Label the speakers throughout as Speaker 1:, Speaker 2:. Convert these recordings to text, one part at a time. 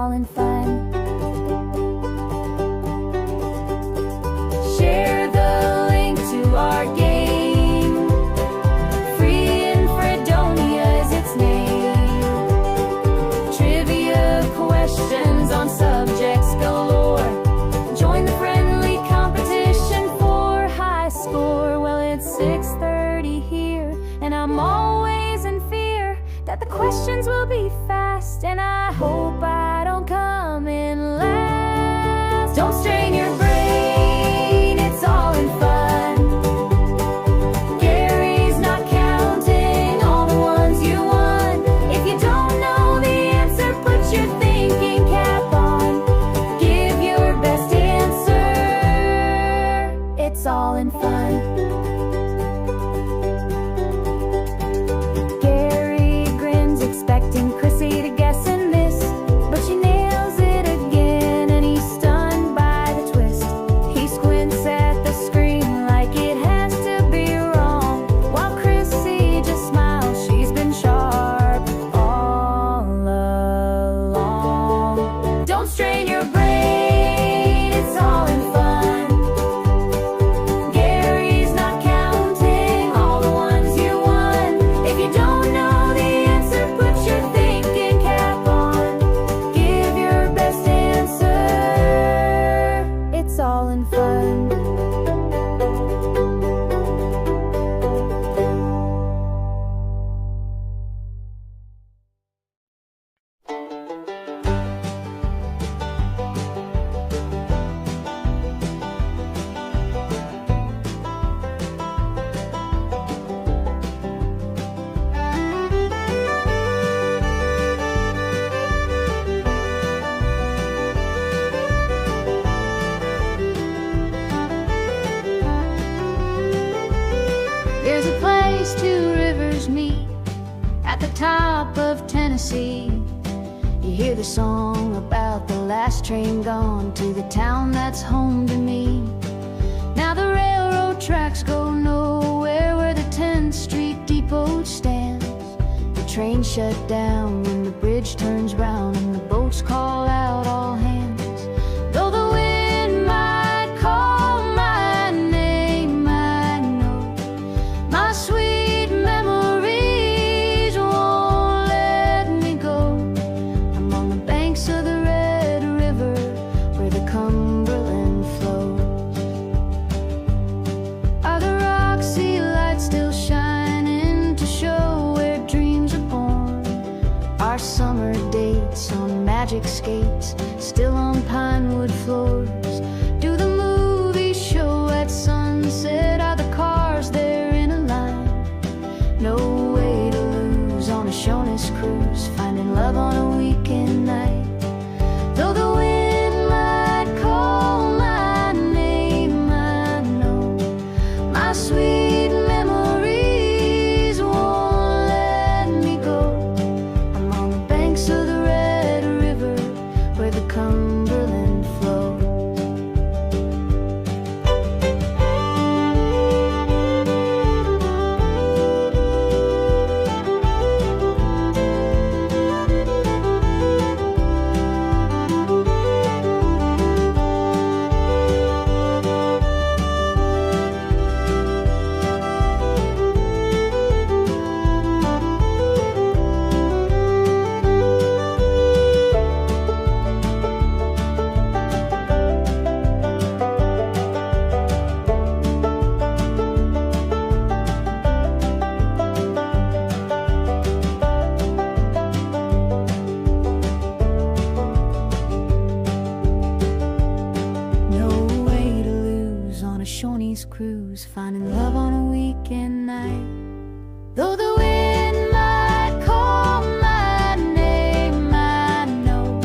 Speaker 1: all in fun. Share the link to our game. Free in Fredonia is its name. Trivia questions on subjects galore. Join the friendly competition for high score. Well, it's 6:30 here, and I'm always in fear that the questions will be fast, and I hope I don't come in last. Don't strain your brain, it's all in fun. Gary's not counting all the ones you won. If you don't know the answer, put your thinking cap on. Give your best answer, it's all in fun. Expecting Chrissy to guess and miss, but she nails it again, and he's stunned by the twist. He squints at the screen like it has to be wrong, while Chrissy just smiles. She's been sharp all along. Don't strain your brain, it's all in fun. Gary's not counting all the ones you won. If you don't know all in fun. There's a place two rivers meet at the top of Tennessee. You hear the song about the last train gone to the town that's home to me. Now the railroad tracks go nowhere where the 10th Street Depot stands. The train shut down when the bridge turns round and the boats call out all hands. Though the wind might call my name, I know my sweet memories won't let me go. I'm on the banks of the Red River where the Cumberland flows. Are the Roxy lights still shining to show where dreams are born? Our summer dates on magic skates still on pine wood floors? Do the movies show at sunset? Are the cars there in a line? No way to lose on a Shoney's cruise, finding love on a weekend night. Though the wind might call my name, I know my sweet memories won't let me go. I'm on the banks of the Red River where the Cumberland flows. Shoney's cruise, finding love on a weekend night. Though the wind might call my name, I know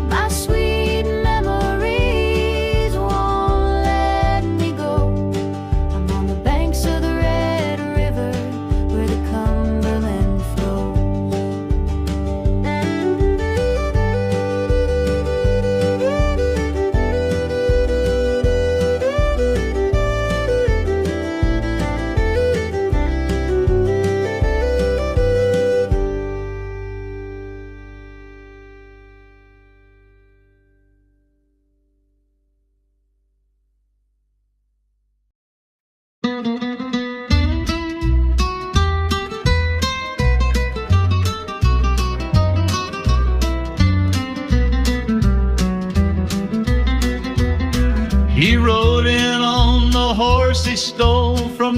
Speaker 1: my sweet memories won't let me go. I'm on the banks of the Red River where the Cumberland flows.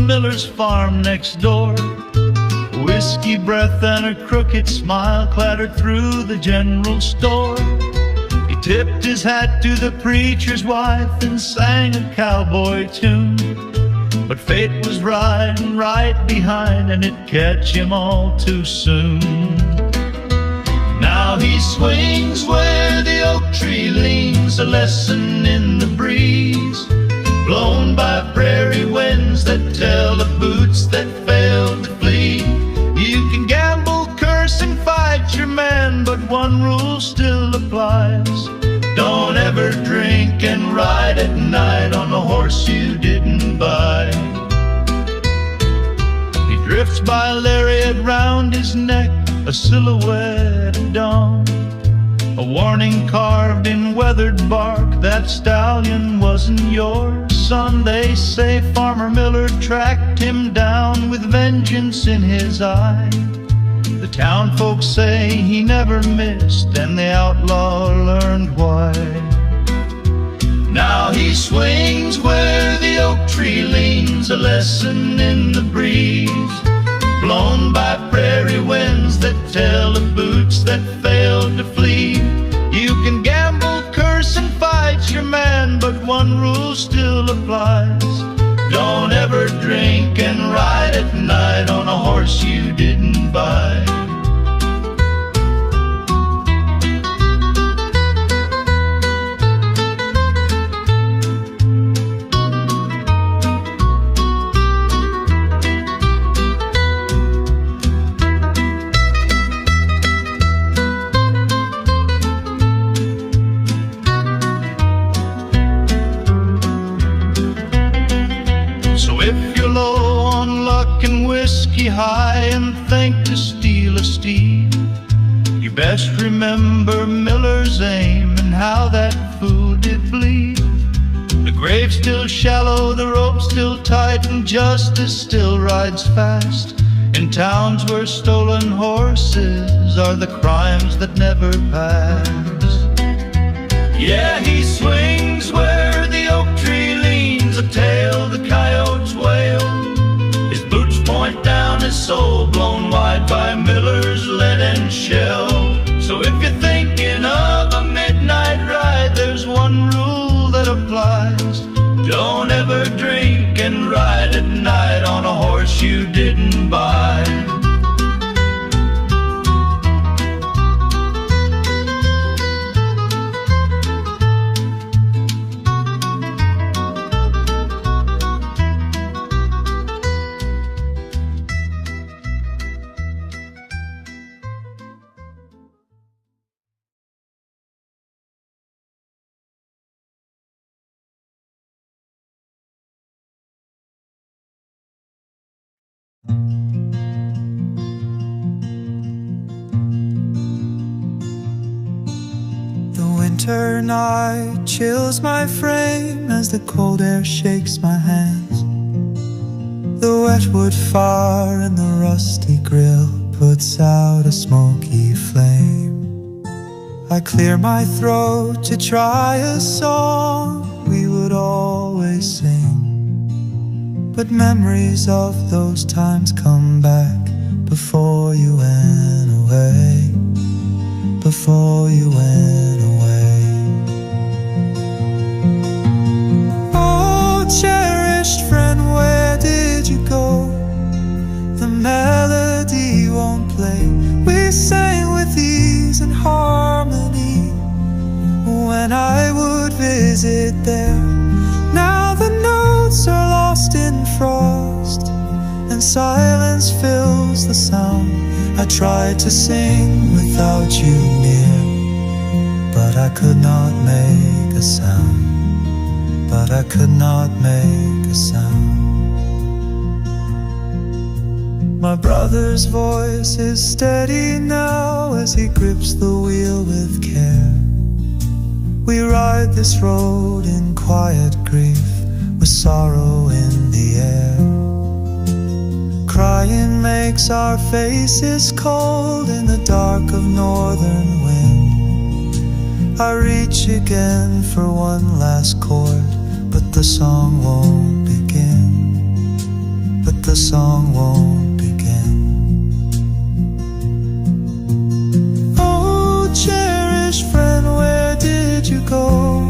Speaker 2: miller's farm next door. Whiskey breath and a crooked smile clattered through the general store. He tipped his hat to the preacher's wife and sang a cowboy tune. But fate was riding right behind, and it'd catch him all too soon. Now he swings where the oak tree leans, a lesson in the breeze, blown by prairie winds that tell of boots that failed to flee. You can gamble, curse, and fight your man, but one rule still applies: don't ever drink and ride at night on a horse you didn't buy. He drifts by, lariat round his neck, a silhouette at dawn, a warning carved in weathered bark: that stallion wasn't yours, son. They say Farmer Miller tracked him down with vengeance in his eye. The town folks say he never missed, and the outlaw learned why. Now he swings where the oak tree leans, a lesson in the breeze, blown by prairie winds that tell of boots that failed to flee. You can gamble, curse, and fight your man, but one rule still applies: don't ever drink and ride at night on a horse you didn't buy. Whiskey high and think to steal a steed, you best remember Miller's aim and how that fool did bleed. The grave's still shallow, the rope's still tight, and justice still rides fast in towns where stolen horses are the crimes that never pass. Yeah, he swings where the oak tree leans, a tale the coyotes wail. Point down his soul, blown wide by Miller's lead and shell. So if you're thinking of a midnight ride, there's one rule that applies: don't ever drink and ride at night on a horse you didn't buy.
Speaker 3: The winter night chills my frame as the cold air shakes my hands. The wet wood fire in the rusty grill puts out a smoky flame. I clear my throat to try a song we would always sing, but memories of those times come back before you went away, before you went away. Oh, cherished friend, where did you go? The melody won't play. We sang with ease and harmony when I would visit there. Now the notes are lost in frost, and silence fills the sound. I tried to sing without you near, but I could not make a sound, but I could not make a sound. My brother's voice is steady now as he grips the wheel with care. We ride this road in quiet grief, with sorrow in the air. Crying makes our faces cold in the dark of northern wind. I reach again for one last chord, but the song won't begin. the song won't begin. Oh, cherished friend, where did you go?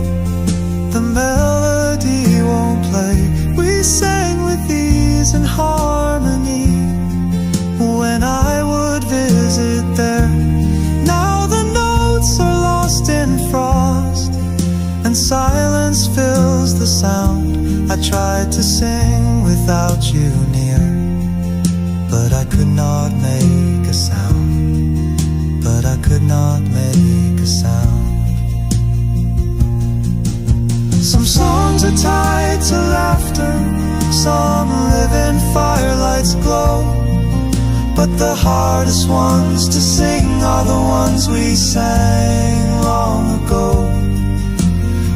Speaker 3: The melody won't play. We sang with ease and harmony when I would visit there. Now the notes are lost in frost, and silence fills the sound. I tried to sing without you near, but I could not make a sound. But I could not make a sound. Some songs are tied to laughter, some live in firelight's glow, but the hardest ones to sing are the ones we sang long ago.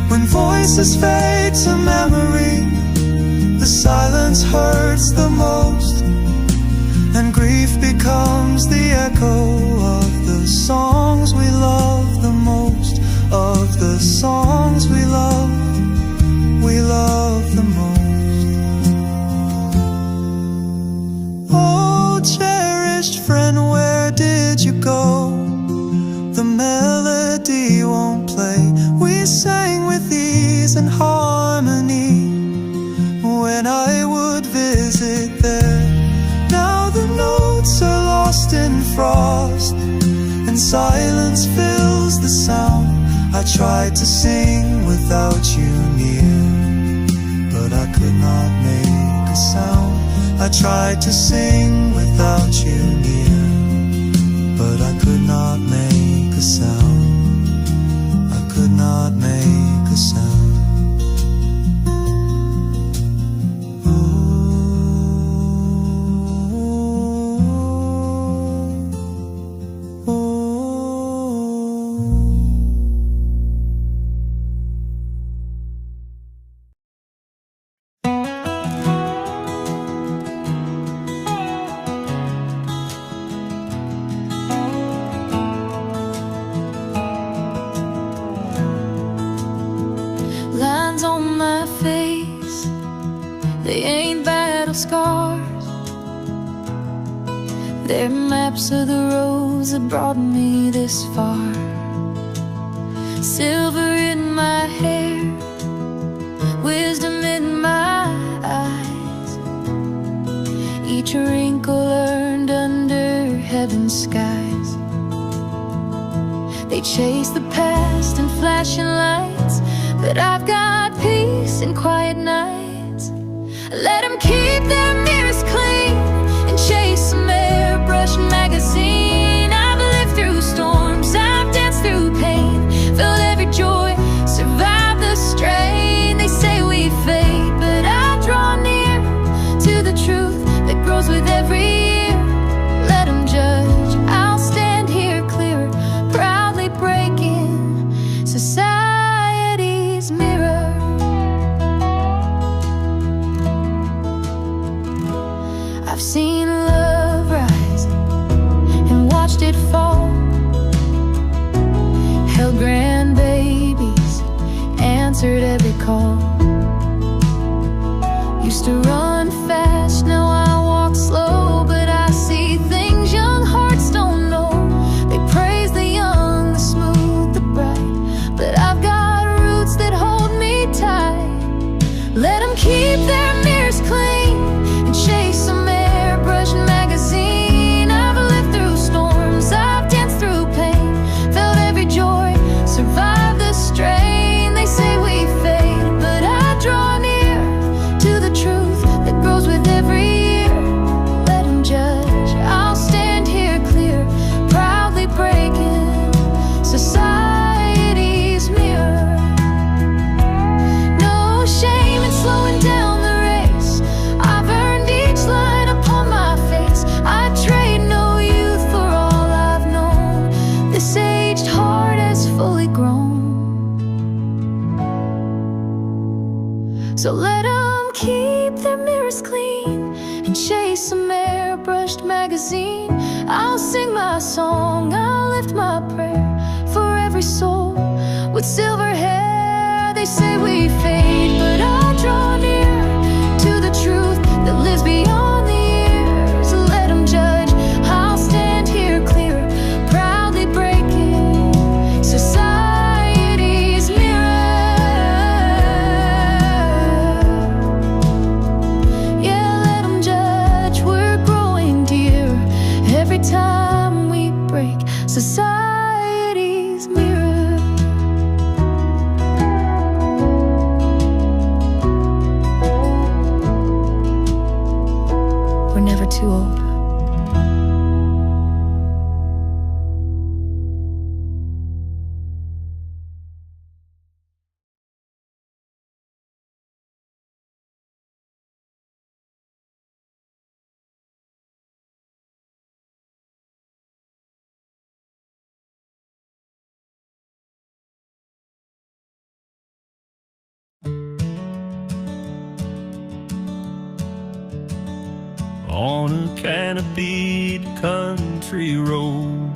Speaker 3: When voices fade to memory, the silence hurts the most, and grief becomes the echo of the songs we love the most. Of the songs we love the most. Oh, cherished friend, where did you go? The melody won't play. We sang with ease and harmony when I would visit there. Now the notes are lost in frost, and silence fills the sound. I tried to sing without you near, but I could not make a sound. I tried to sing without you near, but I could not make a sound. I could not make a sound.
Speaker 1: Lines on my face, they ain't battle scars. They're maps of the roads that brought me this far. Silver in my hair, wisdom in my eyes, each wrinkle earned under heaven's skies. They chase the past in flashing lights, but I've got peace and quiet nights. Let them keep their mirrors clean and chase some airbrushed magazine. I've lived through storms, I've danced through pain, felt every joy, survived the strain. They say we fade, but I draw near to the truth that grows with every year. Let them judge, I'll stand here clearer, proudly breaking society's mirror. I've seen love rise and watched it fall, held grandbabies, answered every call. Used to run fast, now I walk slow, but I see things young hearts don't know. They praise the young, the smooth, the bright, but I've got roots that hold me tight. Let them keep their mirrors clean and chase some airbrushed magazine. I've lived through storms, I've danced through pain, felt every joy, survived the strain. They say we fade, but I draw near to the truth that grows with every year. Let them judge, I'll stand here clear, proudly breaking society's mirror. No shame in slowing down the race, I've earned each line upon my face. I trade no youth for all I've known. This aged heart has fully grown. So let them keep their mirrors clean and chase some airbrushed magazine. I'll sing my song, I'll lift my prayer for every soul with silver hair. They say we fade, but I draw near to the truth that lives beyond the
Speaker 4: on a canopied country road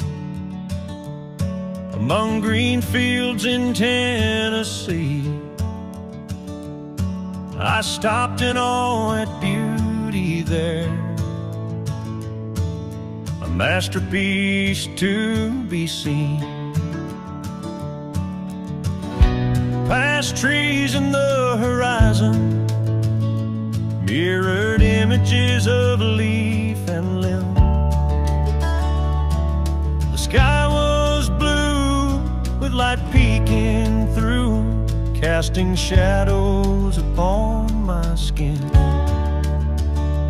Speaker 4: among green fields in Tennessee. I stopped in awe at beauty there, a masterpiece to be seen. Past trees in the horizon, mirrored images of leaf and limb. The sky was blue with light peeking through, casting shadows upon my skin.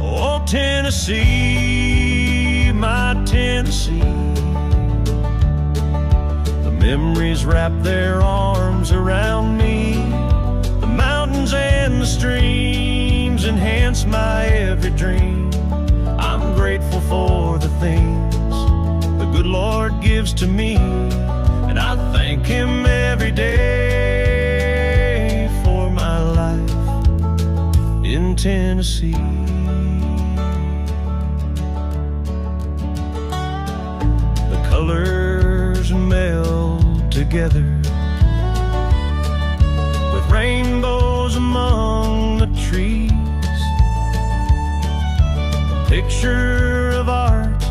Speaker 4: Oh, Tennessee, my Tennessee, the memories wrap their arms around me. The mountains and the streams enhance my every dream. I'm grateful for the things the good Lord gives to me, and I thank Him every day for my life in Tennessee. The colors meld together with rainbows among the trees, a picture of art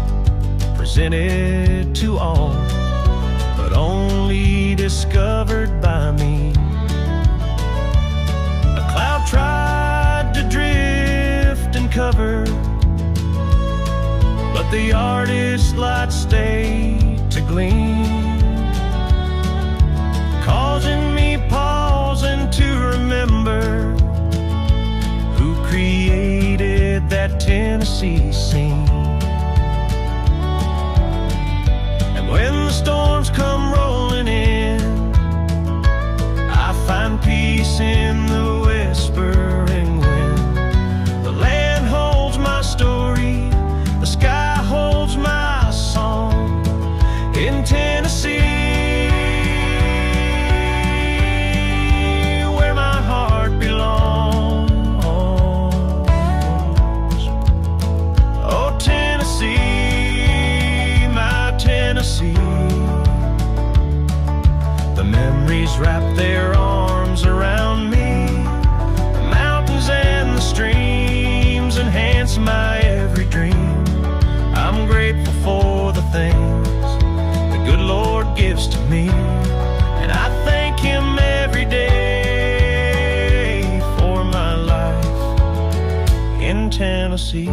Speaker 4: presented to all, but only discovered by me. A cloud tried to drift and cover, but the artist's light stayed to gleam, causing me pause and to remember who created that Tennessee scene. And when the storms come rolling in, I find peace in the whispering wind. The land holds my story, the sky holds my song in Tennessee, where my heart belongs. Oh, Tennessee, my Tennessee, the memories wrap their arms around me. The mountains and the streams enhance my every dream. I'm grateful for the things the good Lord gives to me, and I thank Him every day for my life in Tennessee.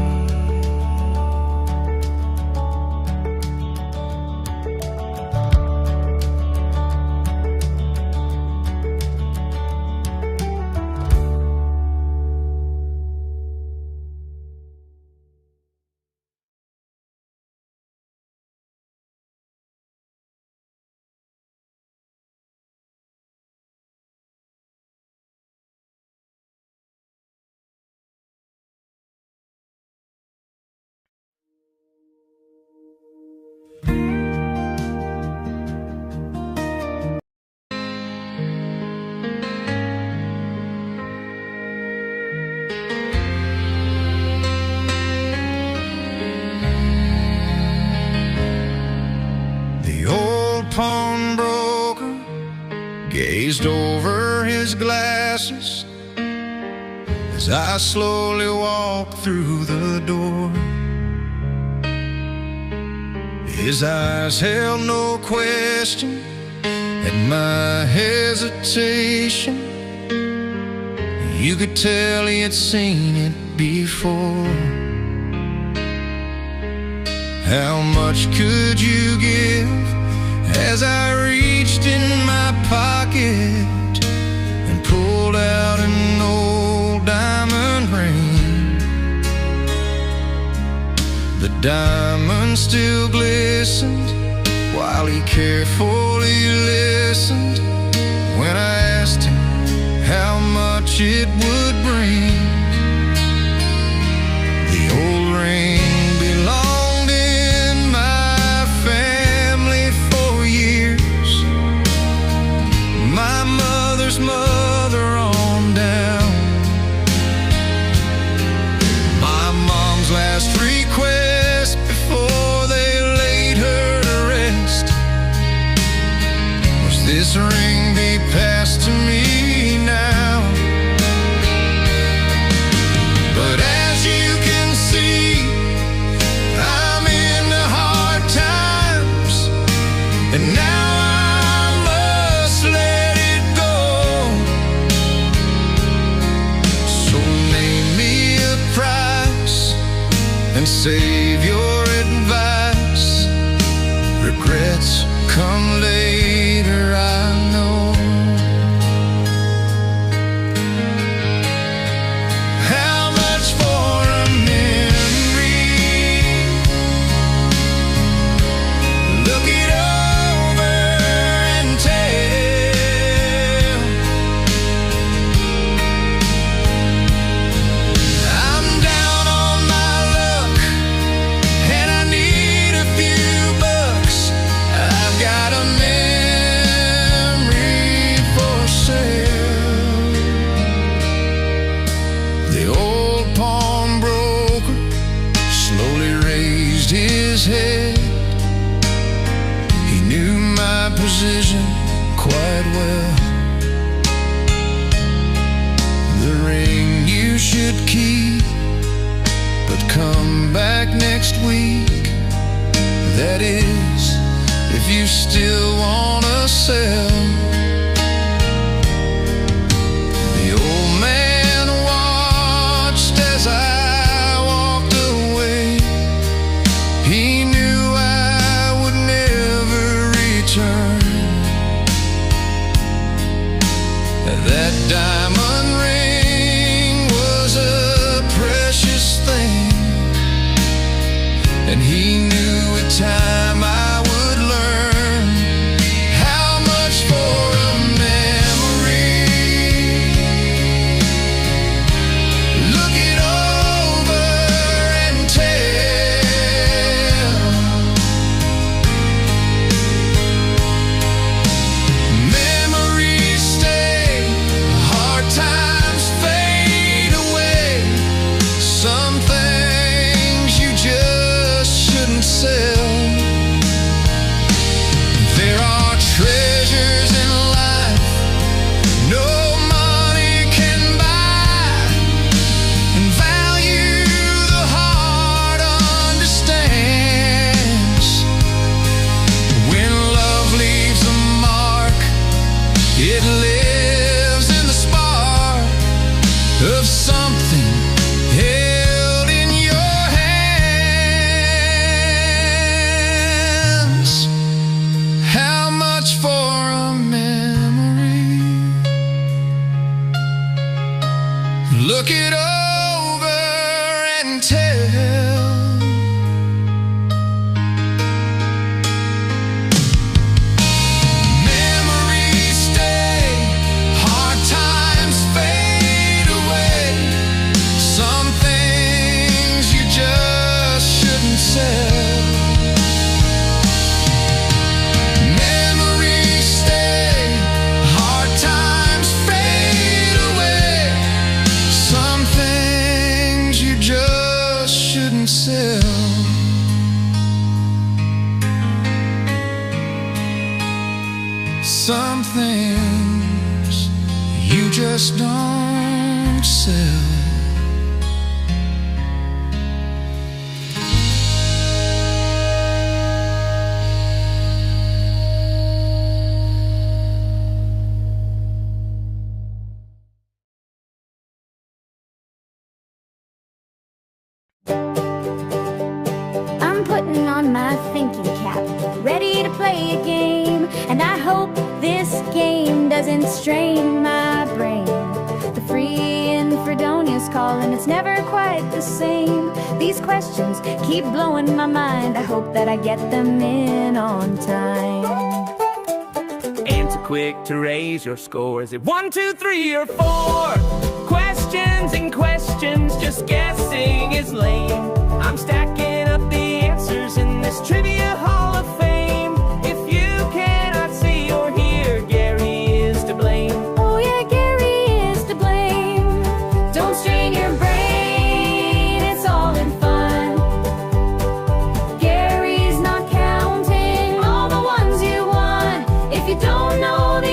Speaker 3: The old pawnbroker gazed over his glasses as I slowly walked through the door. His eyes held no question at my hesitation. You could tell he had seen it before. How much could you give? As I reached in my pocket and pulled out an old diamond ring. The diamond still glistened while he carefully listened when I asked him how much it would bring. The old ring belonged in my family for years, my mother's mother on down. My mom's last
Speaker 5: this ring be passed to me now. But as you can see, I'm in the hard times, and now I must let it go. So name me a price and save your advice. Regrets come later, I know. How much for a memory? Look it over and tell. I'm down on my luck and I need a few bucks. I've got a memory for sale. The old pawnbroker slowly raised his head. He knew my position quite well. The ring you should keep, but come back next week. That is, if you still wanna sell. The old man watched as I walked away. He knew I would never return. That diamond ring was a precious thing, and he knew with time I would learn. How much for a memory? Look it over and tell. Memories stay, hard times fade away. Some things you just shouldn't sell. There are treasures in life no money can buy, and value the heart understands. When love leaves a mark, it lives in the spark of something held in your hands. How much for a memory? Look it over and tell. Memories stay, hard times fade away. Some things you just shouldn't sell. Memories stay, hard times fade away. Some things you just shouldn't sell. Some things you just don't sell.
Speaker 1: I'm putting on my thinking cap, ready to play a game, and I hope this game doesn't strain my brain. The free in Fredonia's calling, it's never quite the same. These questions keep blowing my mind, I hope that I get them in on time.
Speaker 6: Answer quick to raise your score. Is it 1, 2, 3, or 4? Questions and questions, just guessing is lame. I'm stacking up the answers in this trivia hall of fame. If you cannot see or hear, Gary is to blame.
Speaker 1: Oh yeah, Gary is to blame. Don't strain your brain, it's all in fun. Gary's not counting all the ones you won. If you don't know the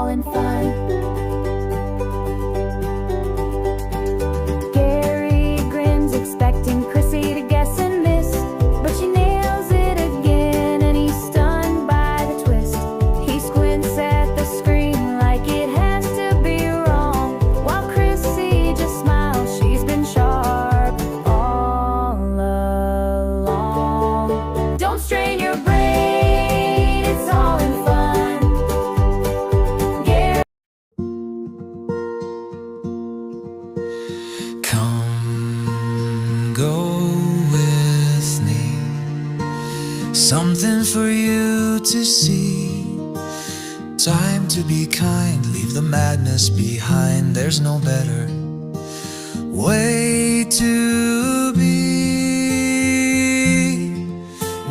Speaker 1: all in fun. Gary grins, expecting Chrissy to guess and miss, but she nails it again, and he's stunned by the twist. He squints at the screen like it has to be wrong, while Chrissy just smiles. She's been sharp all along. Don't strain your brain, it's all in fun. Gary.
Speaker 3: Come, go with me. Something for you to see. Time to be kind, leave the madness behind. There's no better way to be.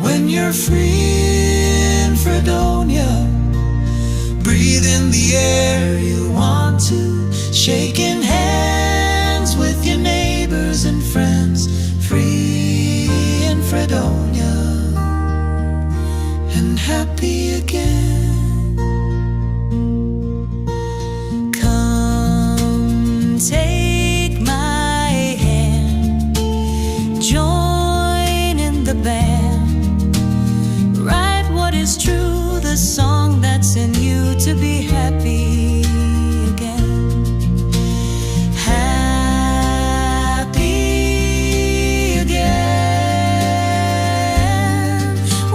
Speaker 3: When you're free in Fredonia, breathe in the air you want to, shaking hands with your neighbors and friends. Free in Fredonia and happy again. Come take my hand, join in the band, write what is true, the song that's in you, to be happy again. Happy again.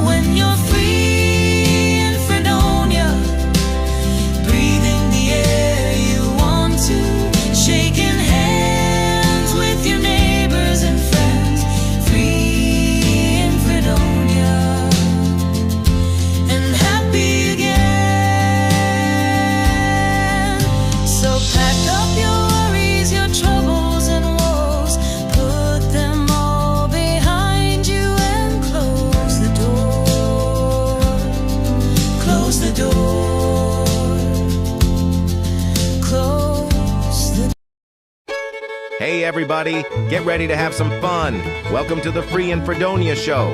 Speaker 3: When you're free in Fredonia, breathing the air you want to, shaking hands with your neighbors and friends. Free in Fredonia and happy again. So pack up your worries, your troubles and woes, put them all behind you and close the door. Close the door. Close the
Speaker 7: Hey everybody, get ready to have some fun. Welcome to the Free and Fredonia Show.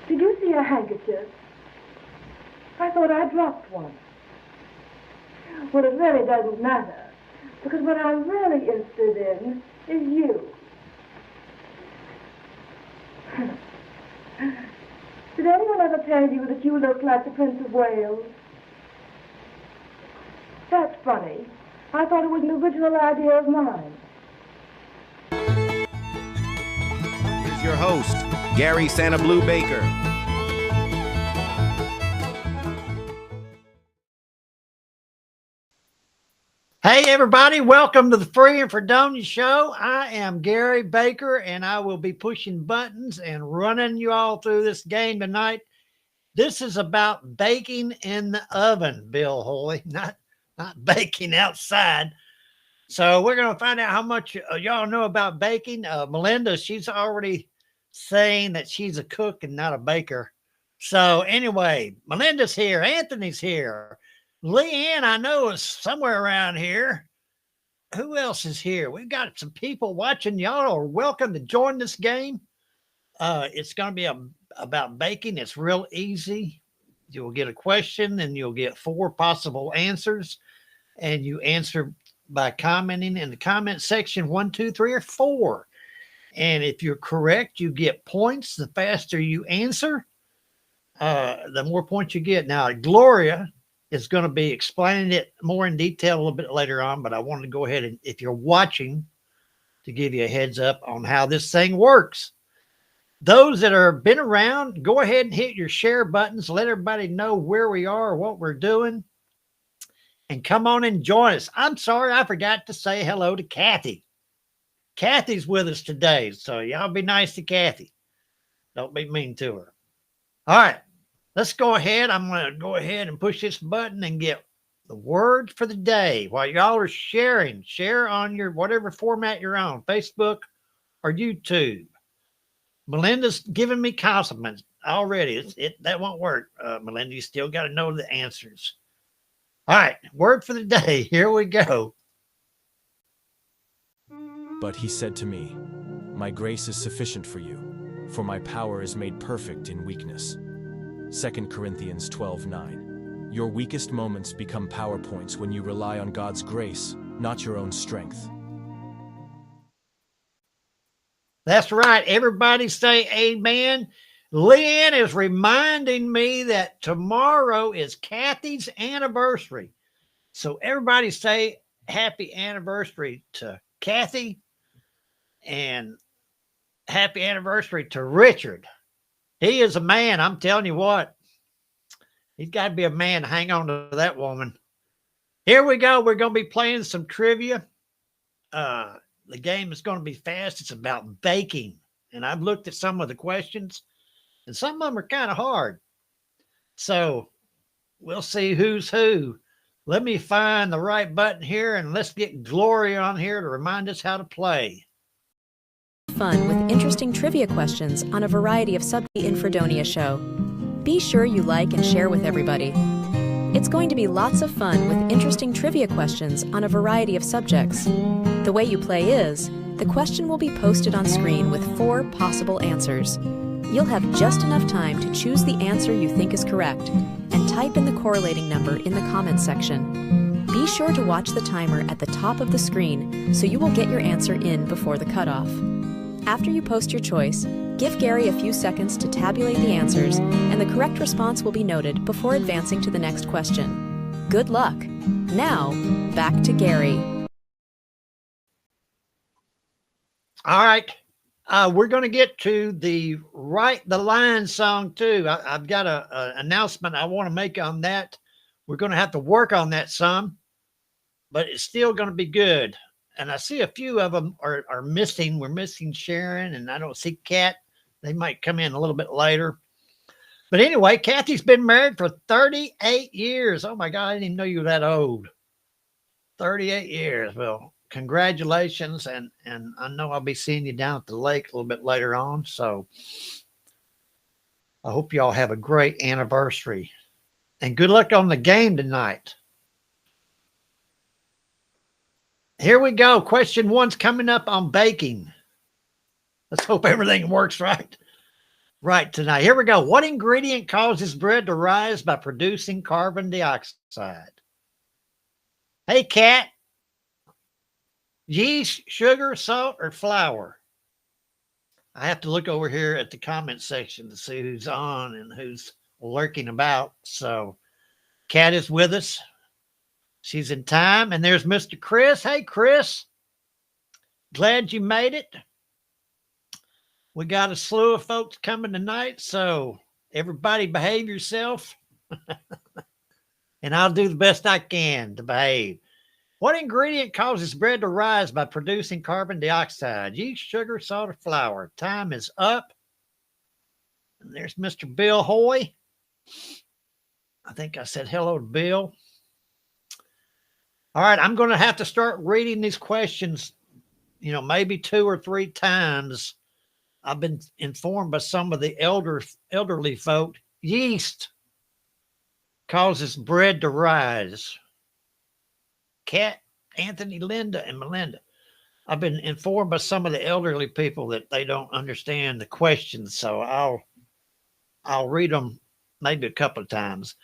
Speaker 8: Did you see a handkerchief? I thought I dropped one. Well, it really doesn't matter, because what I'm really interested in is you. Did anyone ever tell you that you look like the Prince of Wales? That's funny. I thought it was an original idea of mine.
Speaker 7: Here's your host, Gary SannaBlue Baker.
Speaker 9: Hey everybody, welcome to the Free and Fredonia Show. I am Gary Baker, and I will be pushing buttons and running you all through this game tonight. This is about baking in the oven, Bill Hoy, not baking outside. So we're going to find out how much y'all know about baking. Melinda, she's already saying that she's a cook and not a baker. So anyway, Melinda's here. Anthony's here. Leanne, I know, is somewhere around here. Who else is here? We've got some people watching. Y'all are welcome to join this game. It's going to be about baking. It's real easy. You'll get a question and you'll get 4 possible answers. And you answer by commenting in the comment section 1, 2, 3, or 4. And if you're correct, you get points. The faster you answer, the more points you get. Now, Gloria is going to be explaining it more in detail a little bit later on, but I wanted to go ahead and, if you're watching, to give you a heads up on how this thing works. Those that are been around, go ahead and hit your share buttons. Let everybody know where we are, what we're doing, and come on and join us. I'm sorry, I forgot to say hello to Kathy. Kathy's with us today, so y'all be nice to Kathy. Don't be mean to her. All right. Let's go ahead. I'm going to go ahead and push this button and get the word for the day while y'all are sharing. Share on your whatever format you're on, Facebook or YouTube. Melinda's giving me compliments already. That won't work, Melinda. You still got to know the answers. All right, word for the day. Here we go.
Speaker 10: But he said to me, "My grace is sufficient for you, for my power is made perfect in weakness." 2 Corinthians 12:9. Your weakest moments become PowerPoints when you rely on God's grace, not your own strength.
Speaker 9: That's right. Everybody say amen. Leanne is reminding me that tomorrow is Kathy's anniversary. So everybody say happy anniversary to Kathy and happy anniversary to Richard. He is a man. I'm telling you what. He's got to be a man to hang on to that woman. Here we go. We're going to be playing some trivia. The game is going to be fast. It's about baking. And I've looked at some of the questions, and some of them are kind of hard. So we'll see who's who. Let me find the right button here, and let's get Gloria on here to remind us how to play.
Speaker 11: Fun with interesting trivia questions on a variety of subjects in Fredonia Show. Be sure you like and share with everybody. It's going to be lots of fun with interesting trivia questions on a variety of subjects. The way you play is, the question will be posted on screen with 4 possible answers. You'll have just enough time to choose the answer you think is correct and type in the correlating number in the comments section. Be sure to watch the timer at the top of the screen so you will get your answer in before the cutoff. After you post your choice, give Gary a few seconds to tabulate the answers, and the correct response will be noted before advancing to the next question. Good luck! Now, back to Gary.
Speaker 9: All right. We're going to get to the Right the Line song, too. I've got an announcement I want to make on that. We're going to have to work on that some, but it's still going to be good. And I see a few of them are missing. We're missing Sharon, and I don't see Kat. They might come in a little bit later. But anyway, Kathy's been married for 38 years. Oh, my God, I didn't even know you were that old. 38 years. Well, congratulations. And I know I'll be seeing you down at the lake a little bit later on. So I hope y'all have a great anniversary. And good luck on the game tonight. Here we go. Question 1's coming up on baking. Let's hope everything works right tonight. Here we go. What ingredient causes bread to rise by producing carbon dioxide? Hey, Kat. Yeast, sugar, salt, or flour? I have to look over here at the comment section to see who's on and who's lurking about. So Kat is with us. She's in time. And there's Mr. Chris. Hey, Chris. Glad you made it. We got a slew of folks coming tonight, so everybody behave yourself. And I'll do the best I can to behave. What ingredient causes bread to rise by producing carbon dioxide? Yeast, sugar, salt, or flour? Time is up. And there's Mr. Bill Hoy. I think I said hello to Bill. All right, I'm going to have to start reading these questions, maybe 2 or 3 times. I've been informed by some of the elderly folk. Yeast causes bread to rise. Kat, Anthony, Linda, and Melinda. I've been informed by some of the elderly people that they don't understand the questions, so I'll read them maybe a couple of times.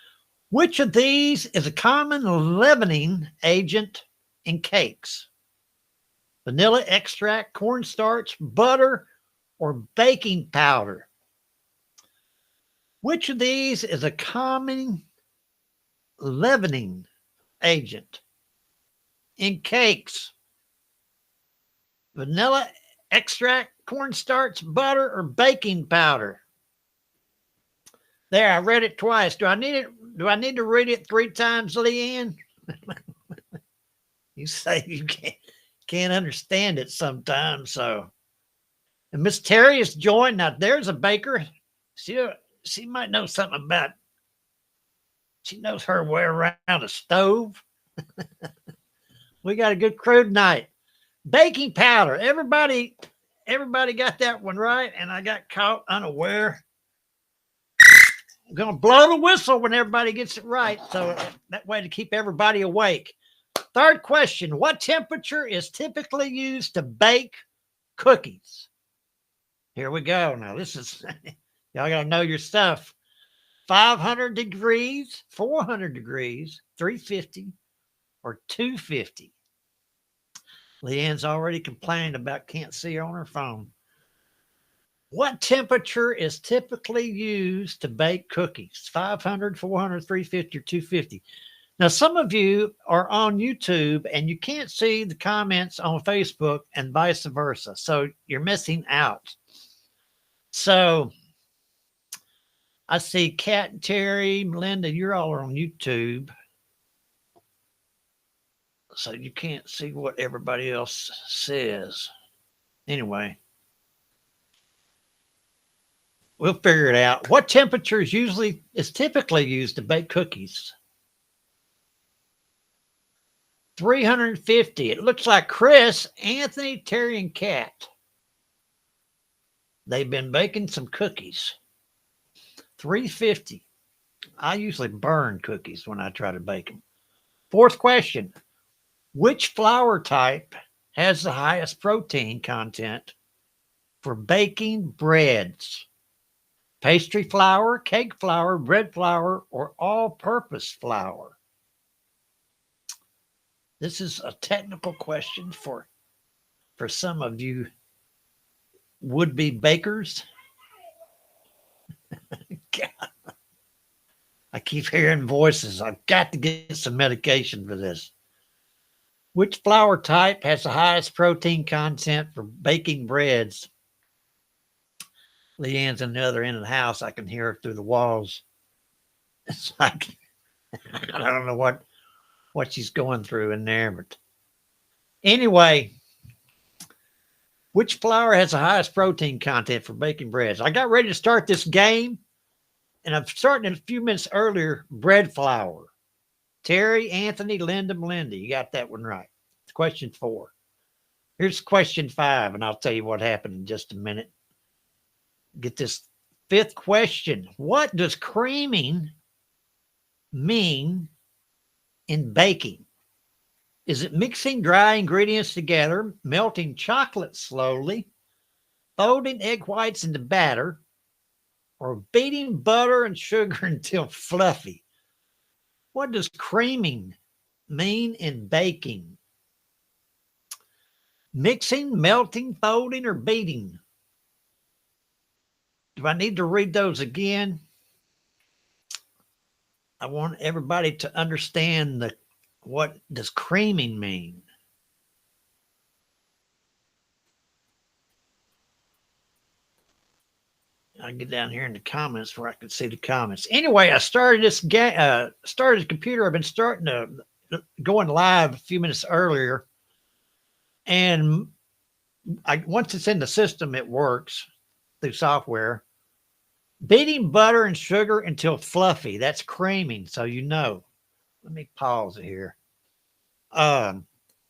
Speaker 9: Which of these is a common leavening agent in cakes? Vanilla extract, cornstarch, butter, or baking powder? Which of these is a common leavening agent in cakes? Vanilla extract, cornstarch, butter, or baking powder? There, I read it twice. Do I need to read it 3 times, Leanne? You say you can't understand it sometimes. So, and Miss Terry is joined. Now, there's a baker. She might know something about. She knows her way around a stove. We got a good crew tonight. Baking powder. Everybody everybody got that one right, and I got caught unaware. I'm going to blow the whistle when everybody gets it right, so that way to keep everybody awake. Third question, what temperature is typically used to bake cookies? Here we go. Now, this is, y'all got to know your stuff. 500 degrees, 400 degrees, 350, or 250. Leanne's already complaining about can't see her on her phone. What temperature is typically used to bake cookies? 500, 400, 350, or 250? Now, some of you are on YouTube and you can't see the comments on Facebook and vice versa. So you're missing out. So I see Kat and Terry, Melinda, you're all on YouTube. So you can't see what everybody else says. Anyway, we'll figure it out. What temperature is typically used to bake cookies? 350. It looks like Chris, Anthony, Terry, and Kat. They've been baking some cookies. 350. I usually burn cookies when I try to bake them. Fourth question. Which flour type has the highest protein content for baking breads? Pastry flour, cake flour, bread flour, or all-purpose flour? This is a technical question for some of you would-be bakers. God. I keep hearing voices. I've got to get some medication for this. Which flour type has the highest protein content for baking breads? Leanne's on the other end of the house. I can hear her through the walls. It's like, I don't know what she's going through in there. But anyway, which flour has the highest protein content for baking breads? I got ready to start this game, and I'm starting a few minutes earlier, bread flour. Terry, Anthony, Linda, Melinda. You got that one right. It's question 4. Here's question 5, and I'll tell you what happened in just a minute. Get this 5th question. What does creaming mean in baking? Is it mixing dry ingredients together, melting chocolate slowly, folding egg whites into batter, or beating butter and sugar until fluffy? What does creaming mean in baking? Mixing, melting, folding, or beating? Do I need to read those again? I want everybody to understand what does creaming mean. I'll get down here in the comments where I can see the comments. Anyway, I started this started the computer. I've been starting to going live a few minutes earlier, and once it's in the system, it works through software. Beating butter and sugar until fluffy. That's creaming, so you know. Let me pause it here.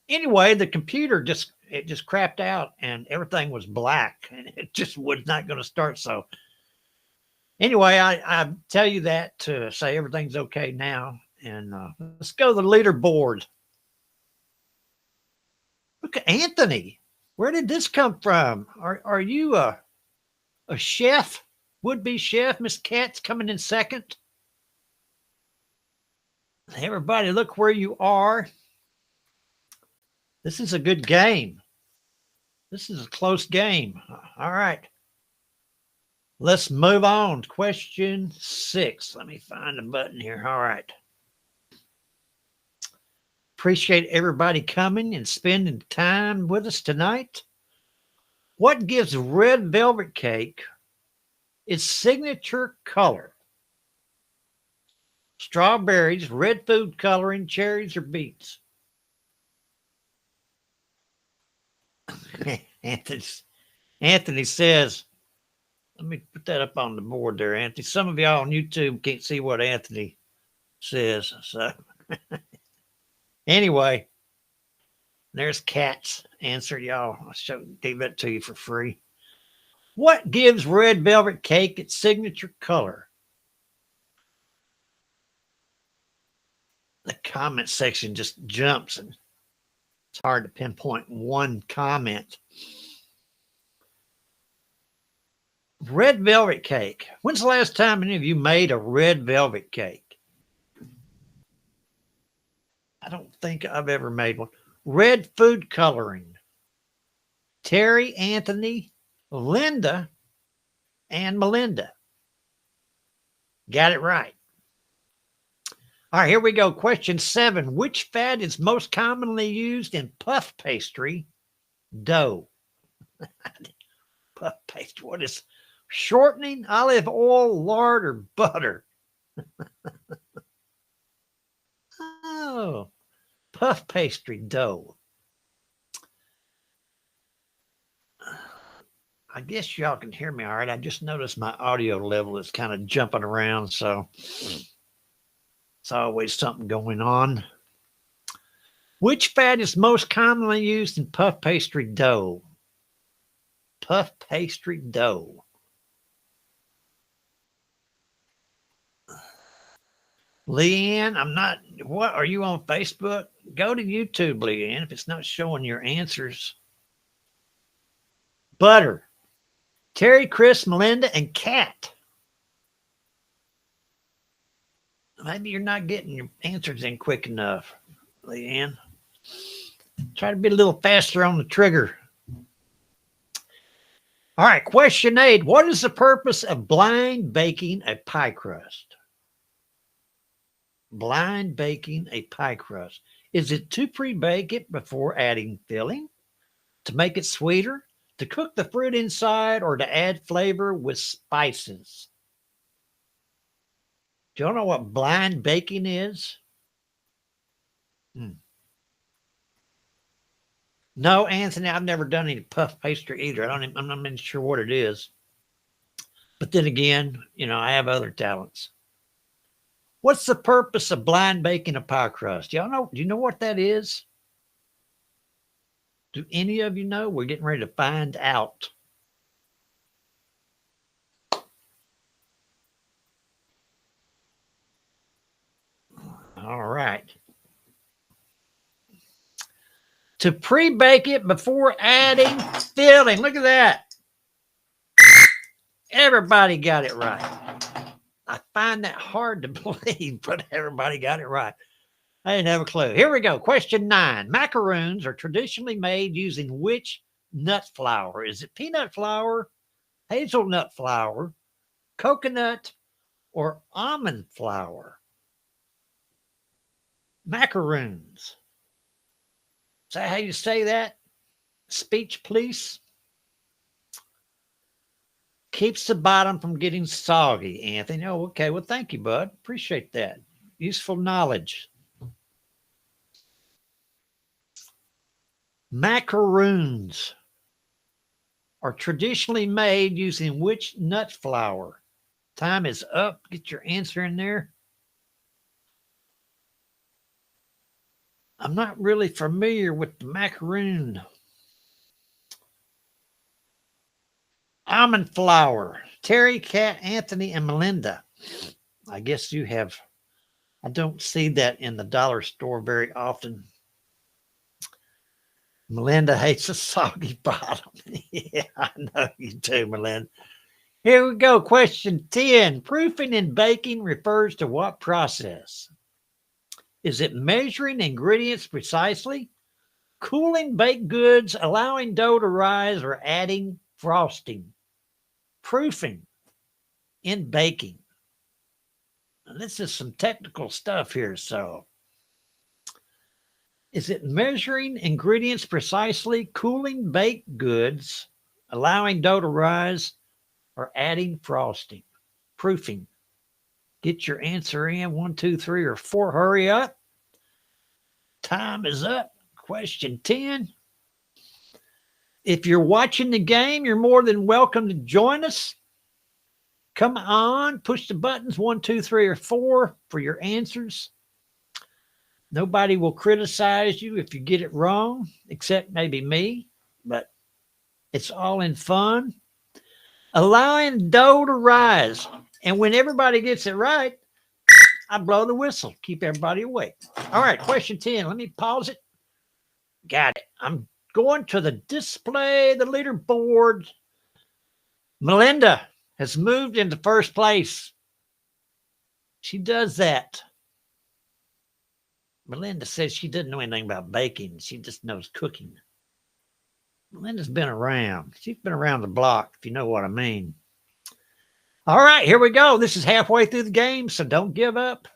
Speaker 9: Anyway, the computer just crapped out and everything was black and it just was not going to start. So anyway, I tell you that to say everything's okay now. And let's go to the leaderboard. Look at Anthony. Where did this come from? Are you a chef? Would-be chef? Miss Kat's coming in second. Everybody, look where you are. This is a good game. This is a close game. All right. Let's move on. Question 6. Let me find a button here. All right. Appreciate everybody coming and spending time with us tonight. What gives red velvet cake its signature color? Strawberries, red food coloring, cherries, or beets? Anthony says, let me put that up on the board there, Anthony. Some of y'all on YouTube can't see what Anthony says. So anyway, There's Cat's answer, y'all. Gave that to you for free. What gives red velvet cake its signature color? The comment section just jumps, and it's hard to pinpoint one comment. Red velvet cake. When's the last time any of you made a red velvet cake? I don't think I've ever made one. Red food coloring. Terry, Anthony, Linda, and Melinda. Got it right. All right, here we go. Question 7. Which fat is most commonly used in puff pastry dough? Puff pastry. What is shortening, olive oil, lard, or butter? Oh, puff pastry dough. I guess y'all can hear me all right. I just noticed my audio level is kind of jumping around, so it's always something going on. Which fat is most commonly used in puff pastry dough? Puff pastry dough. Leanne, I'm not, what, are you on Facebook? Go to YouTube, Leanne, if it's not showing your answers. Butter. Terry, Chris, Melinda, and Kat. Maybe you're not getting your answers in quick enough, Leanne. Try to be a little faster on the trigger. All right, question 8. What is the purpose of blind baking a pie crust? Blind baking a pie crust. Is it to pre-bake it before adding filling? To make it sweeter? To cook the fruit inside, or to add flavor with spices? Do you know what blind baking is? No, Anthony, I've never done any puff pastry either. I'm not even sure what it is. But then again, I have other talents. What's the purpose of blind baking a pie crust? Y'all know? Do you know what that is? Do any of you know? We're getting ready to find out. All right. To pre-bake it before adding filling. Look at that. Everybody got it right. I find that hard to believe, but everybody got it right. I didn't have a clue. Here we go. Question 9. Macaroons are traditionally made using which nut flour? Is it peanut flour, hazelnut flour, coconut, or almond flour? Macaroons. Is that how you say that? Speech, please. Keeps the bottom from getting soggy, Anthony. Oh, okay. Well, thank you, bud. Appreciate that. Useful knowledge. Macaroons are traditionally made using which nut flour? Time is up. Get your answer in there. I'm not really familiar with the macaroon. Almond flour. Terry, Kat, Anthony, and Melinda. I guess you have. I don't see that in the dollar store very often. Melinda hates a soggy bottom. Yeah, I know you do, Melinda. Here we go. Question 10. Proofing and baking refers to what process? Is it measuring ingredients precisely, cooling baked goods, allowing dough to rise, or adding frosting? Proofing in baking. And this is some technical stuff here, so. Is it measuring ingredients precisely, cooling baked goods, allowing dough to rise, or adding frosting? Proofing. Get your answer in. 1, 2, 3, or 4. Hurry up. Time is up. Question 10. If you're watching the game, you're more than welcome to join us. Come on, push the buttons 1, 2, 3, or 4 for your answers. Nobody will criticize you if you get it wrong, except maybe me, but it's all in fun. Allowing dough to rise. And when everybody gets it right, I blow the whistle, keep everybody awake. All right, question 10. Let me pause it. Got it. I'm going to the display, the leaderboard. Melinda has moved into first place. She does that. Melinda says she doesn't know anything about baking. She just knows cooking. Melinda's been around. She's been around the block, if you know what I mean. All right, here we go. This is halfway through the game, so don't give up.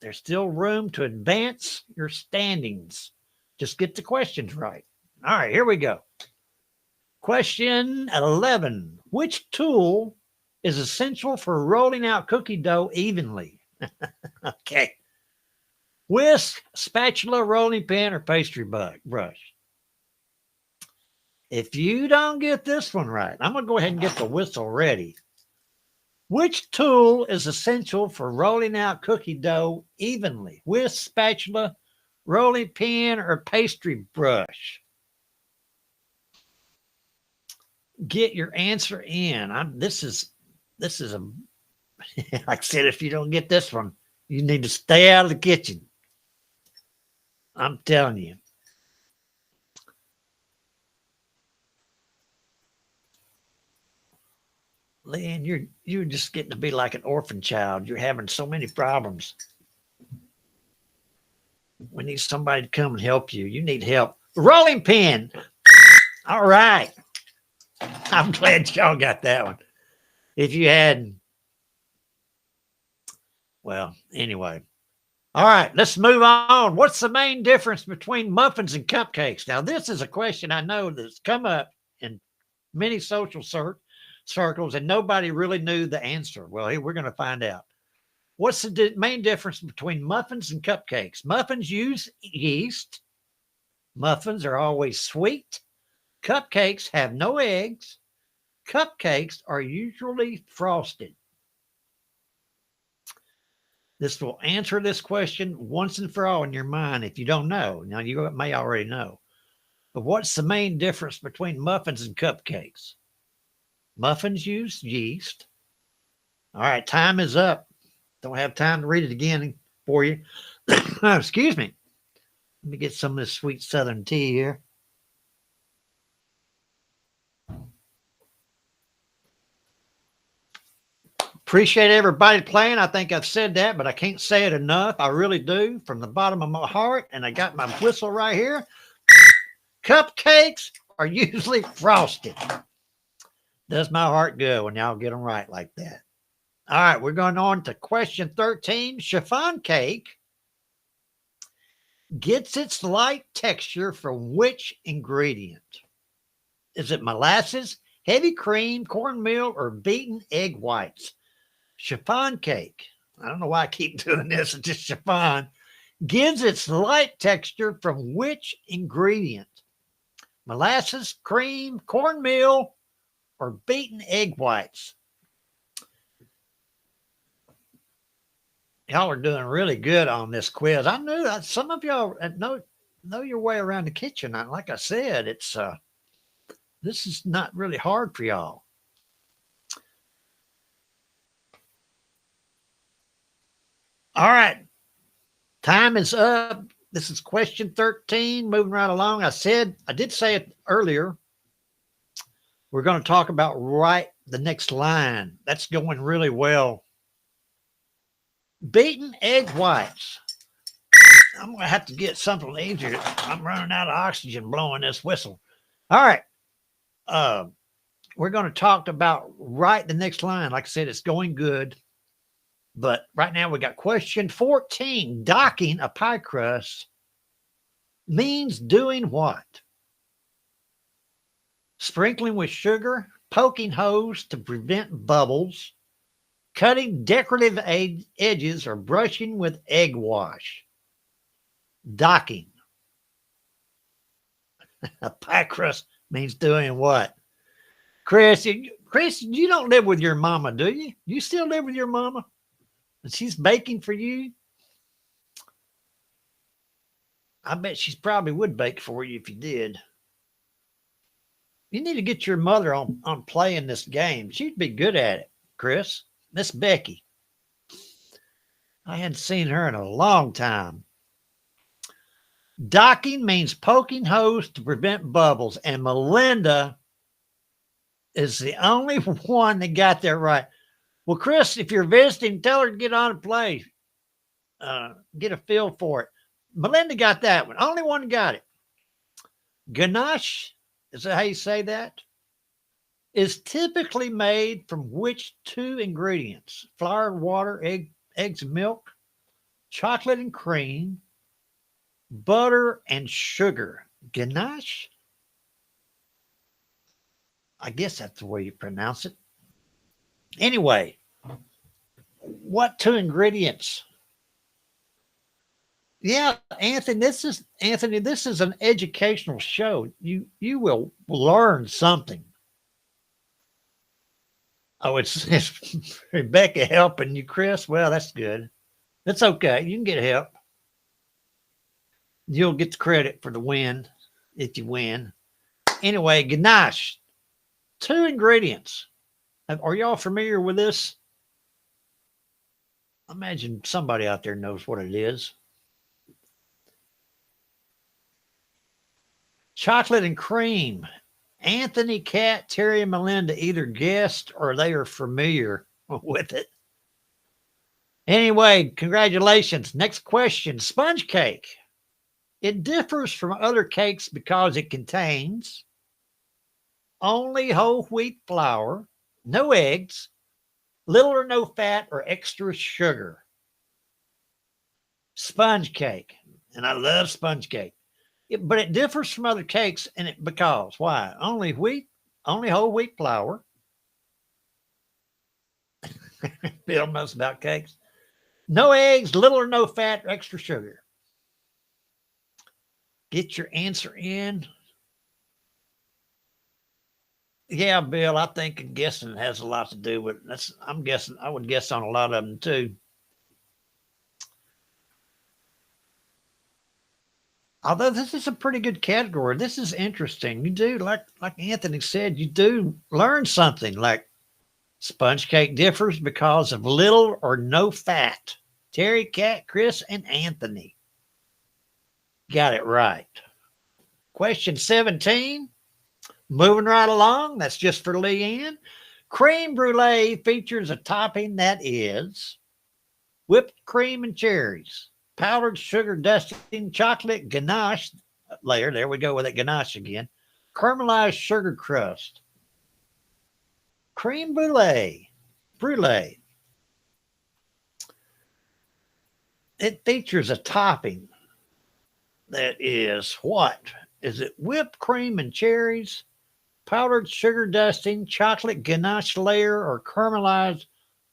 Speaker 9: There's still room to advance your standings. Just get the questions right. All right, here we go. Question 11. Which tool is essential for rolling out cookie dough evenly? Okay. Whisk, spatula, rolling pin, or pastry brush? If you don't get this one right, I'm going to go ahead and get the whistle ready. Which tool is essential for rolling out cookie dough evenly? Whisk, spatula, rolling pin, or pastry brush? Get your answer in. This is a like I said, if you don't get this one, you need to stay out of the kitchen. I'm telling you. Lynn, you're just getting to be like an orphan child. You're having so many problems. We need somebody to come and help you. You need help. Rolling pin. All right. I'm glad y'all got that one. If you hadn't, well, anyway. All right, let's move on. What's the main difference between muffins and cupcakes? Now, this is a question I know that's come up in many social circles, and nobody really knew the answer. Well, here we're going to find out. What's the main difference between muffins and cupcakes? Muffins use yeast. Muffins are always sweet. Cupcakes have no eggs. Cupcakes are usually frosted. This will answer this question once and for all in your mind if you don't know. Now, you may already know. But what's the main difference between muffins and cupcakes? Muffins use yeast. All right, time is up. Don't have time to read it again for you. Excuse me. Let me get some of this sweet Southern tea here. Appreciate everybody playing. I think I've said that, but I can't say it enough. I really do from the bottom of my heart. And I got my whistle right here. Cupcakes are usually frosted. Does my heart good when y'all get them right like that. All right, we're going on to question 13. Chiffon cake gets its light texture from which ingredient? Is it molasses, heavy cream, cornmeal, or beaten egg whites? Chiffon cake, I don't know why I keep doing this, it's just chiffon, gives its light texture from which ingredient? Molasses, cream, cornmeal, or beaten egg whites? Y'all are doing really good on this quiz. I knew that some of y'all know your way around the kitchen. Like I said, it's this is not really hard for y'all. All right. Time is up. This is question 13. Moving right along. I did say it earlier. We're going to talk about right the next line. That's going really well. Beaten egg whites. I'm going to have to get something easier. I'm running out of oxygen blowing this whistle. All right. We're going to talk about right the next line. Like I said, it's going good. But right now we got question 14. Docking a pie crust means doing what? Sprinkling with sugar, poking holes to prevent bubbles, cutting decorative edges, or brushing with egg wash. Docking. A pie crust means doing what? Chris, you don't live with your mama, do you? You still live with your mama? And she's baking for you? I bet she probably would bake for you if you did. You need to get your mother on playing this game. She'd be good at it, Chris. Miss Becky. I hadn't seen her in a long time. Docking means poking hose to prevent bubbles, and Melinda is the only one that got that right. Well, Chris, if you're visiting, tell her to get on and play. Get a feel for it. Melinda got that one. Only one got it. Ganache, is that how you say that? Is typically made from which two ingredients? Flour, water, eggs, and milk, chocolate and cream, butter and sugar. Ganache? I guess that's the way you pronounce it. Anyway, what two ingredients? Yeah, Anthony, this is an educational show. You will learn something. Oh, it's Rebecca helping you, Chris. Well, that's good. That's okay. You can get help. You'll get the credit for the win if you win. Anyway, ganache. Two ingredients. Are y'all familiar with this? I imagine somebody out there knows what it is. Chocolate and cream. Anthony, Kat, Terry, and Melinda either guessed or they are familiar with it. Anyway, congratulations. Next question. Sponge cake. It differs from other cakes because it contains only whole wheat flour, no eggs, little or no fat or extra sugar. Sponge cake. And I love sponge cake. But it differs from other cakes because why? Only whole wheat flour. Bill knows about cakes. No eggs, little or no fat, or extra sugar. Get your answer in. Yeah, Bill, I think guessing has a lot to do with that's. I'm guessing. I would guess on a lot of them too. Although this is a pretty good category, this is interesting. You do, like Anthony said, you do learn something. Like sponge cake differs because of little or no fat. Terry, Kat, Chris, and Anthony got it right. Question 17. Moving right along. That's just for Leanne. Creme brulee features a topping that is whipped cream and cherries, powdered sugar dusting, chocolate ganache layer. There we go with that ganache again. Caramelized sugar crust. Creme brulee. It features a topping that is what? Is it whipped cream and cherries, powdered sugar dusting, chocolate ganache layer, or caramelized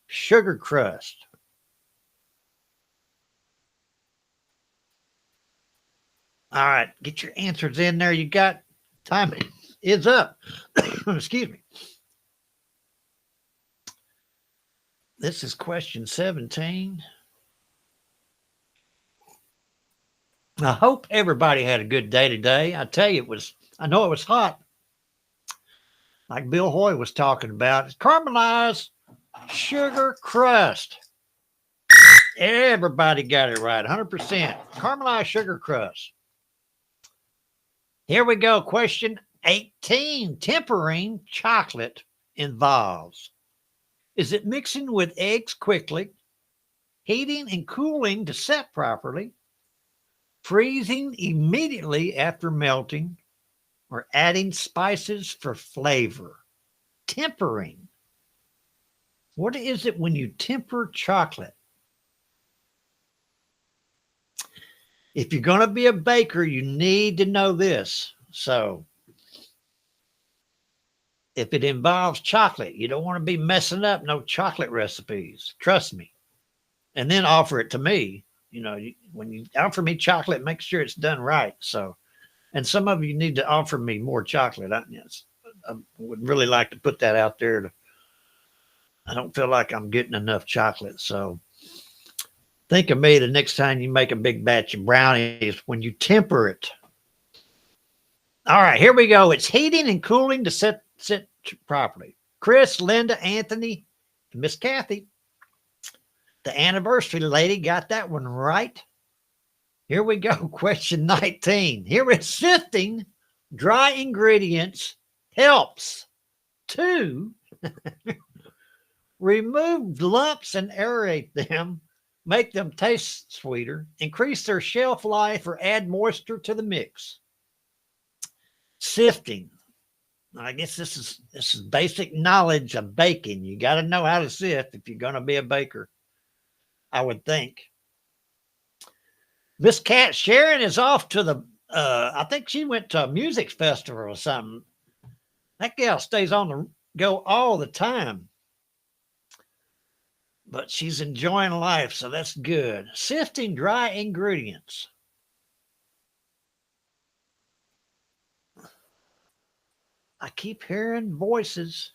Speaker 9: sugar crust? All right, get your answers in there. You got time is up. Excuse me. This is question 17. I hope everybody had a good day today. I tell you, I know it was hot. Like Bill Hoy was talking about. It's caramelized sugar crust. Everybody got it right, 100%. Caramelized sugar crust. Here we go. Question 18. Tempering chocolate involves. Is it mixing with eggs quickly, heating and cooling to set properly, freezing immediately after melting, or adding spices for flavor? Tempering. What is it when you temper chocolate? If you're going to be a baker, you need to know this. So if it involves chocolate, you don't want to be messing up no chocolate recipes. Trust me. And then offer it to me. You know, when you offer me chocolate, make sure it's done right. So, and some of you need to offer me more chocolate. I would really like to put that out there. I don't feel like I'm getting enough chocolate. So Think of me the next time you make a big batch of brownies when you temper it. All right, here we go. It's heating and cooling to sit properly. Chris, Linda, Anthony, and Miss Kathy. The anniversary lady got that one right. Here we go. Question 19. Here is sifting dry ingredients helps to remove lumps and aerate them, make them taste sweeter, increase their shelf life, or add moisture to the mix. Sifting. I guess this is basic knowledge of baking. You got to know how to sift if you're going to be a baker, I would think. Miss Cat Sharon is off to the, I think she went to a music festival or something. That gal stays on the go all the time. But she's enjoying life, so that's good. Sifting dry ingredients. I keep hearing voices.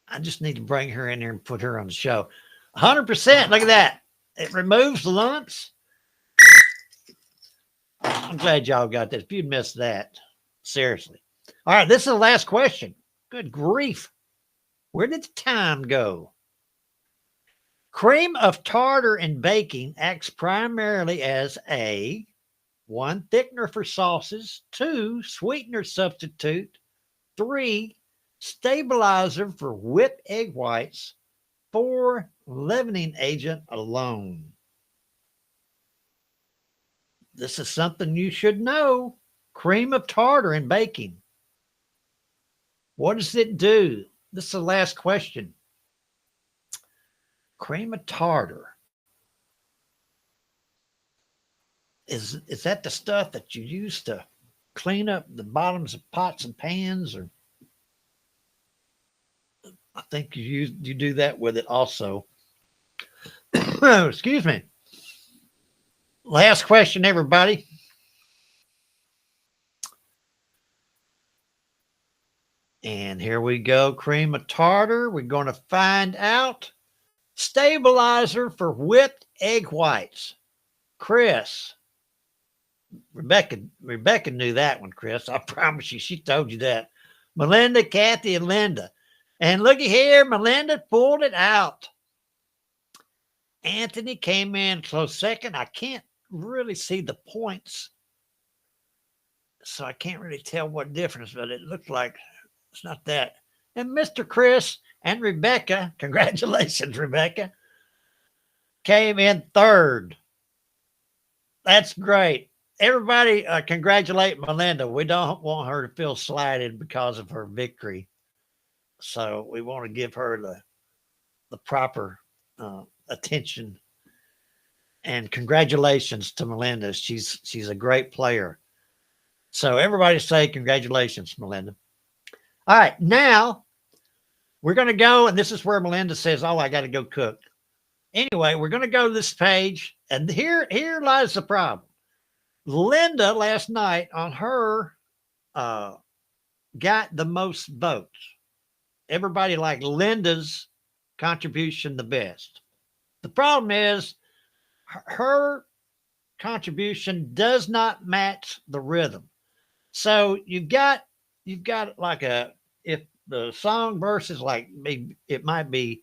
Speaker 9: I just need to bring her in here and put her on the show. 100%. Look at that. It removes lumps. I'm glad y'all got this. If you missed that, seriously. All right, this is the last question. Good grief. Where did the time go? Cream of tartar in baking acts primarily as a 1, thickener for sauces, 2, sweetener substitute, 3, stabilizer for whipped egg whites, 4, leavening agent alone. This is something you should know. Cream of tartar in baking. What does it do? This is the last question. Cream of tartar. Is that the stuff that you use to clean up the bottoms of pots and pans? Or I think you do that with it also. Excuse me. Last question, everybody. And here we go. Cream of tartar. We're going to find out. Stabilizer for whipped egg whites. Chris. Rebecca knew that one, Chris. I promise you, she told you that. Melinda, Kathy, and Linda. And looky here, Melinda pulled it out. Anthony came in close second. I can't really see the points, so I can't really tell what difference, but it looked like it's not that. And Mr. Chris and Rebecca, congratulations, Rebecca, came in third. That's great. Everybody congratulate Melinda. We don't want her to feel slighted because of her victory. So we want to give her the proper attention. And congratulations to Melinda. She's a great player. So everybody say congratulations, Melinda. All right, now we're going to go, and this is where Melinda says, oh, I got to go cook. Anyway, we're going to go to this page, and here lies the problem. Linda last night on her got the most votes. Everybody liked Linda's contribution the best. The problem is her contribution does not match the rhythm. So you've got like if the song verse is like, it might be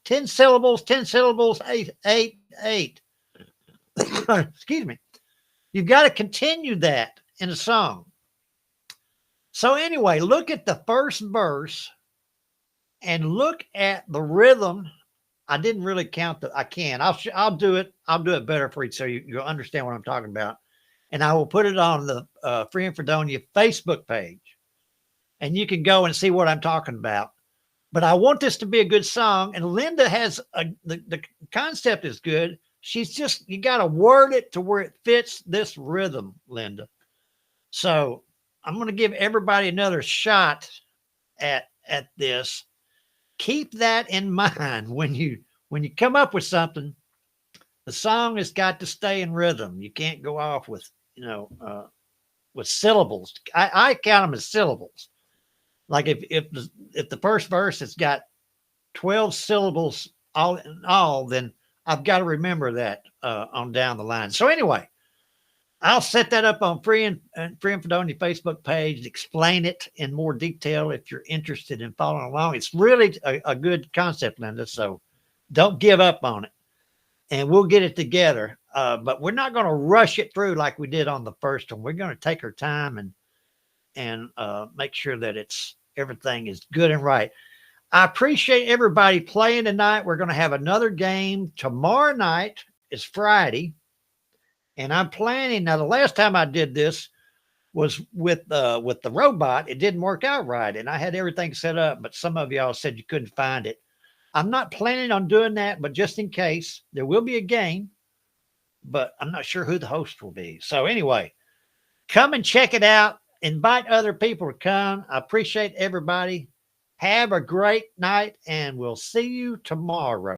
Speaker 9: 10 syllables, 8, 8, 8. Excuse me. You've got to continue that in a song. So anyway, look at the first verse and look at the rhythm. I didn't really count I can. I'll do it. I'll do it better for you so you'll understand what I'm talking about. And I will put it on the Free in Fredonia Facebook page. And you can go and see what I'm talking about. But I want this to be a good song. And Linda has the concept is good. She's just, you got to word it to where it fits this rhythm, Linda. So I'm going to give everybody another shot at this. Keep that in mind when you come up with something. The song has got to stay in rhythm. You can't go off with, with syllables. I count them as syllables. Like if the first verse has got 12 syllables all in all, then I've got to remember that on down the line. So anyway, I'll set that up on Free and Fredonia Facebook page, explain it in more detail if you're interested in following along. It's really a good concept, Linda, so don't give up on it. And we'll get it together. But we're not going to rush it through like we did on the first one. We're going to take our time and make sure that everything is good and right. I appreciate everybody playing tonight. We're going to have another game tomorrow night. It's Friday. And I'm planning, now the last time I did this was with the robot. It didn't work out right. And I had everything set up, but some of y'all said you couldn't find it. I'm not planning on doing that, but just in case, there will be a game, but I'm not sure who the host will be. So anyway, come and check it out. Invite other people to come. I appreciate everybody. Have a great night, and we'll see you tomorrow.